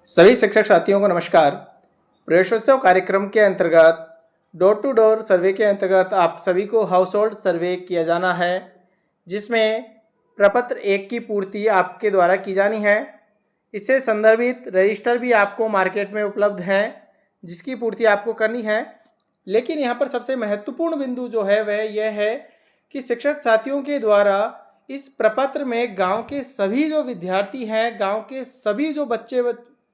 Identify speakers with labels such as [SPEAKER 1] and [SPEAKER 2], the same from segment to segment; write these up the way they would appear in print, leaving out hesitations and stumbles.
[SPEAKER 1] सभी शिक्षक साथियों को नमस्कार। प्रवेशोत्सव कार्यक्रम के अंतर्गत डोर टू डोर सर्वे के अंतर्गत आप सभी को हाउस होल्ड सर्वे किया जाना है, जिसमें प्रपत्र 1 की पूर्ति आपके द्वारा की जानी है। इससे संदर्भित रजिस्टर भी आपको मार्केट में उपलब्ध हैं, जिसकी पूर्ति आपको करनी है। लेकिन यहाँ पर सबसे महत्वपूर्ण बिंदु जो है वह यह है कि शिक्षक साथियों के द्वारा इस प्रपत्र में गांव के सभी जो विद्यार्थी हैं, गांव के सभी जो बच्चे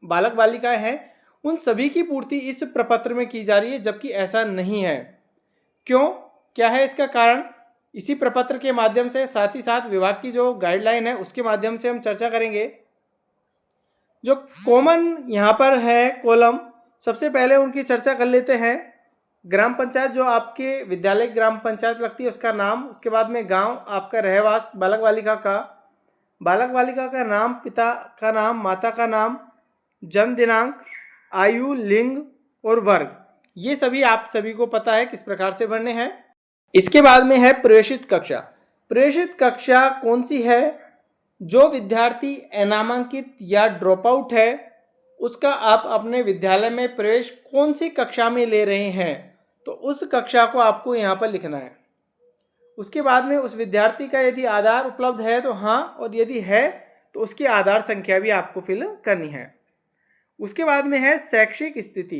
[SPEAKER 1] बालक बालिकाएं हैं, उन सभी की पूर्ति इस प्रपत्र में की जा रही है, जबकि ऐसा नहीं है। क्यों, क्या है इसका कारण, इसी प्रपत्र के माध्यम से साथ ही साथ विभाग की जो गाइडलाइन है उसके माध्यम से हम चर्चा करेंगे। जो कॉमन यहाँ पर है कॉलम, सबसे पहले उनकी चर्चा कर लेते हैं। ग्राम पंचायत जो आपके विद्यालय ग्राम पंचायत लगती है उसका नाम, उसके बाद में गांव, आपका रहवास, बालक बालिका का नाम, पिता का नाम, माता का नाम, जन्म दिनांक, आयु, लिंग और वर्ग, ये सभी आप सभी को पता है किस प्रकार से भरने हैं। इसके बाद में है प्रवेशित कक्षा। प्रवेशित कक्षा कौन सी है? जो विद्यार्थी अनामांकित या ड्रॉप आउट है उसका आप अपने विद्यालय में प्रवेश कौन सी कक्षा में ले रहे हैं, तो उस कक्षा को आपको यहाँ पर लिखना है। उसके बाद में उस विद्यार्थी का यदि आधार उपलब्ध है तो हाँ, और यदि है तो उसकी आधार संख्या भी आपको फिल करनी है। उसके बाद में है शैक्षिक स्थिति,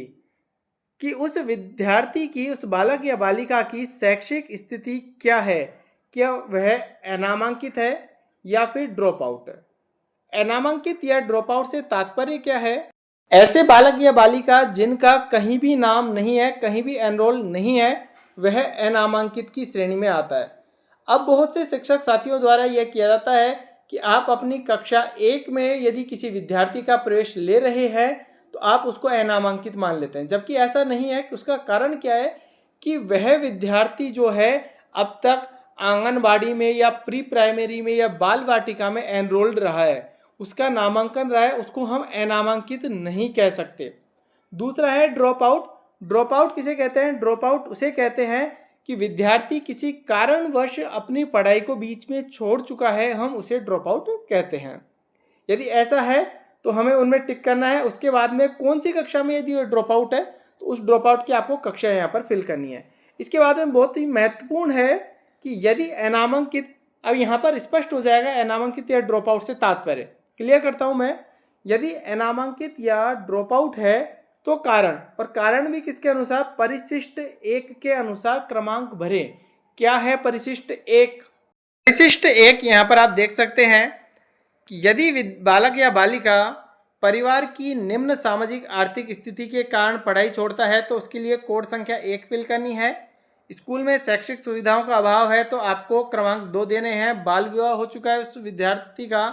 [SPEAKER 1] कि उस विद्यार्थी की, उस बालक या बालिका की शैक्षिक स्थिति क्या है, क्या वह अनामांकित है या फिर ड्रॉप आउट है। अनामांकित या ड्रॉप आउट से तात्पर्य क्या है? ऐसे बालक या बालिका जिनका कहीं भी नाम नहीं है, कहीं भी एनरोल नहीं है, वह अनामांकित की श्रेणी में आता है। अब बहुत से शिक्षक साथियों द्वारा यह किया जाता है कि आप अपनी कक्षा 1 में यदि किसी विद्यार्थी का प्रवेश ले रहे हैं तो आप उसको अनामांकित मान लेते हैं, जबकि ऐसा नहीं है। कि उसका कारण क्या है कि वह विद्यार्थी जो है अब तक आंगनबाड़ी में या प्री प्राइमरी में या बाल वाटिका में एनरोल्ड रहा है, उसका नामांकन रहा है, उसको हम अनामांकित नहीं कह सकते। दूसरा है ड्रॉप आउट। ड्रॉप आउट किसे कहते हैं? ड्रॉप आउट उसे कहते हैं कि विद्यार्थी किसी कारणवश अपनी पढ़ाई को बीच में छोड़ चुका है, हम उसे ड्रॉप आउट कहते हैं। यदि ऐसा है तो हमें उनमें टिक करना है। उसके बाद में कौन सी कक्षा में यदि ड्रॉप आउट है तो उस ड्रॉप आउट की आपको कक्षा यहाँ पर फिल करनी है। इसके बाद में बहुत ही महत्वपूर्ण है कि यदि अनामांकित, अब यहाँ पर स्पष्ट हो जाएगा अनामांकित या ड्रॉप आउट से तात्पर्य। क्लियर करता हूँ मैं, यदि अनामांकित या ड्रॉप आउट है तो कारण, और कारण भी किसके अनुसार? परिशिष्ट 1 के अनुसार क्रमांक भरे। क्या है परिशिष्ट 1? परिशिष्ट 1 यहाँ पर आप देख सकते हैं कि यदि बालक या बालिका परिवार की निम्न सामाजिक आर्थिक स्थिति के कारण पढ़ाई छोड़ता है तो उसके लिए कोड संख्या 1 फिल करनी है। स्कूल में शैक्षिक सुविधाओं का अभाव है तो आपको क्रमांक 2 देने हैं। बाल विवाह हो चुका है उस विद्यार्थी का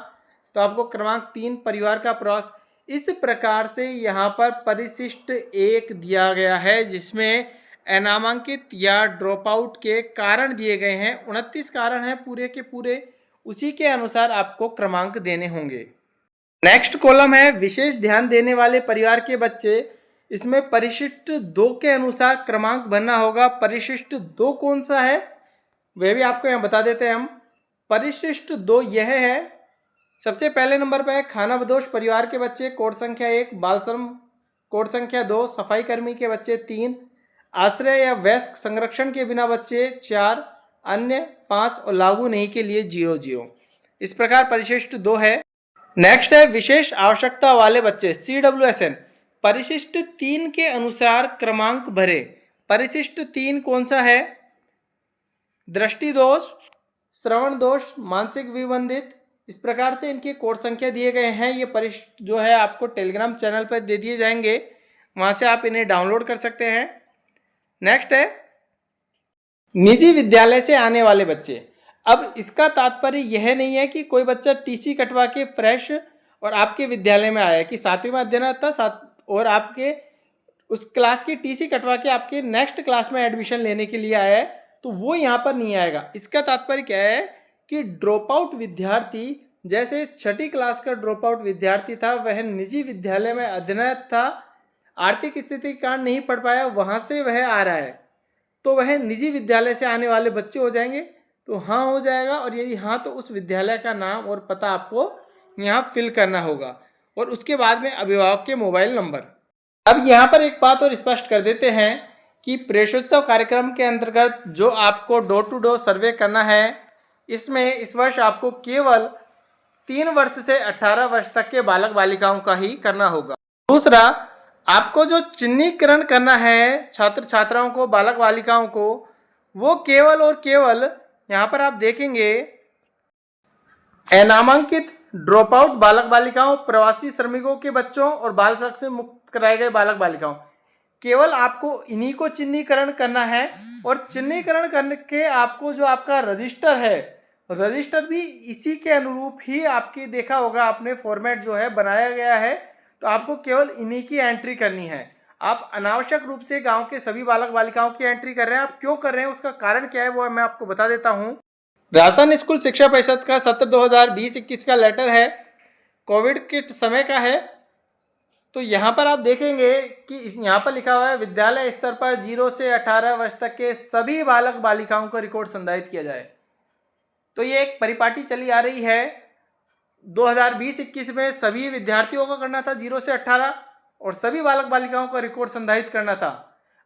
[SPEAKER 1] तो आपको क्रमांक 3 परिवार का प्रवास। इस प्रकार से यहाँ पर परिशिष्ट 1 दिया गया है, जिसमें अनामांकित या ड्रॉप आउट के कारण दिए गए हैं। 29 कारण हैं पूरे के पूरे, उसी के अनुसार आपको क्रमांक देने होंगे। नेक्स्ट कॉलम है विशेष ध्यान देने वाले परिवार के बच्चे। इसमें परिशिष्ट 2 के अनुसार क्रमांक भरना होगा। परिशिष्ट 2 कौन सा है वह भी आपको यहाँ बता देते हैं हम। परिशिष्ट 2 यह है, सबसे पहले नंबर पर है खाना बदोश परिवार के बच्चे, कोड संख्या 1, बाल श्रम कोड संख्या 2, सफाई कर्मी के बच्चे 3, आश्रय या वयस्क संरक्षण के बिना बच्चे 4, अन्य 5 और लागू नहीं के लिए 0। इस प्रकार परिशिष्ट 2 है। नेक्स्ट है विशेष आवश्यकता वाले बच्चे, CWSN। परिशिष्ट 3 के अनुसार क्रमांक भरे। परिशिष्ट 3 कौन सा है? दृष्टि दोष, श्रवण दोष, मानसिक विबंधित, इस प्रकार से इनके कोड संख्या दिए गए हैं। ये परिशिष्ट जो है आपको टेलीग्राम चैनल पर दे दिए जाएंगे, वहाँ से आप इन्हें डाउनलोड कर सकते हैं। नेक्स्ट है निजी विद्यालय से आने वाले बच्चे। अब इसका तात्पर्य यह नहीं है कि कोई बच्चा टीसी कटवा के फ्रेश और आपके विद्यालय में आया है, कि 7वीं में अध्ययन था और आपके उस क्लास की टीसी कटवा के आपके नेक्स्ट क्लास में एडमिशन लेने के लिए आया है, तो वो यहाँ पर नहीं आएगा। इसका तात्पर्य क्या है कि ड्रॉप आउट विद्यार्थी, जैसे 6ठी क्लास का ड्रॉप आउट विद्यार्थी था, वह निजी विद्यालय में अध्ययनरत था, आर्थिक स्थिति के कारण नहीं पढ़ पाया, वहाँ से वह आ रहा है, तो वह निजी विद्यालय से आने वाले बच्चे हो जाएंगे। तो हाँ हो जाएगा, और यदि हाँ तो उस विद्यालय का नाम और पता आपको यहाँ फिल करना होगा। और उसके बाद में अभिभावक के मोबाइल नंबर। अब यहाँ पर एक बात और स्पष्ट कर देते हैं कि प्रवेशोत्सव कार्यक्रम के अंतर्गत जो आपको डोर टू डोर सर्वे करना है, इसमें इस वर्ष आपको केवल 3 वर्ष से 18 वर्ष तक के बालक बालिकाओं का ही करना होगा। दूसरा, आपको जो चिन्हीकरण करना है छात्र छात्राओं को, बालक बालिकाओं को, वो केवल और केवल यहाँ पर आप देखेंगे अनामांकित ड्रॉप आउट बालक बालिकाओं, प्रवासी श्रमिकों के बच्चों और बाल श्रम से मुक्त कराए गए बालक बालिकाओं, केवल आपको इन्हीं को चिन्हीकरण करना है। और चिन्हीकरण करने के आपको जो आपका रजिस्टर है, रजिस्टर भी इसी के अनुरूप ही आपकी देखा होगा आपने फॉर्मेट जो है बनाया गया है, तो आपको केवल इन्हीं की एंट्री करनी है। आप अनावश्यक रूप से गांव के सभी बालक बालिकाओं की एंट्री कर रहे हैं। आप क्यों कर रहे हैं, उसका कारण क्या है, वो मैं आपको बता देता हूं। राजस्थान स्कूल शिक्षा परिषद का सत्र 2020-21 का लेटर है, कोविड के समय का है। तो यहाँ पर आप देखेंगे कि यहाँ पर लिखा हुआ है विद्यालय स्तर पर 0 से 18 वर्ष तक के सभी बालक बालिकाओं का रिकॉर्ड संधारित किया जाए। तो ये एक परिपाटी चली आ रही है। 2020-21 में सभी विद्यार्थियों को करना था 0 से 18 और सभी बालक बालिकाओं का रिकॉर्ड संधारित करना था।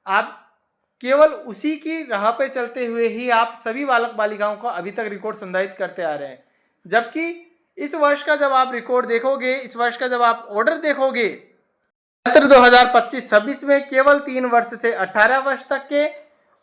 [SPEAKER 1] आप केवल उसी की राह पे चलते हुए ही आप सभी बालक बालिकाओं का अभी तक रिकॉर्ड संधारित करते आ रहे हैं। जबकि इस वर्ष का जब आप रिकॉर्ड देखोगे, इस वर्ष का जब आप ऑर्डर देखोगे, सत्र 2025-26 में केवल 3 वर्ष से 18 वर्ष तक के,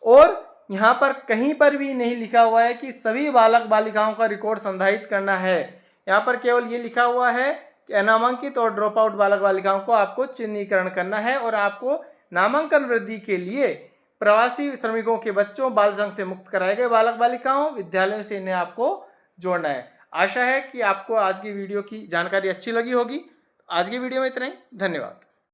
[SPEAKER 1] और यहाँ पर कहीं पर भी नहीं लिखा हुआ है कि सभी बालक बालिकाओं का रिकॉर्ड संधारित करना है। यहाँ पर केवल ये लिखा हुआ है कि अनामांकित और ड्रॉप आउट बालक बालिकाओं को आपको चिन्हीकरण करना है और आपको नामांकन वृद्धि के लिए प्रवासी श्रमिकों के बच्चों, बाल संघ से मुक्त कराए गए बालक बालिकाओं, विद्यालयों से इन्हें आपको जोड़ना है। आशा है कि आपको आज की वीडियो की जानकारी अच्छी लगी होगी। आज की वीडियो में इतना ही। धन्यवाद।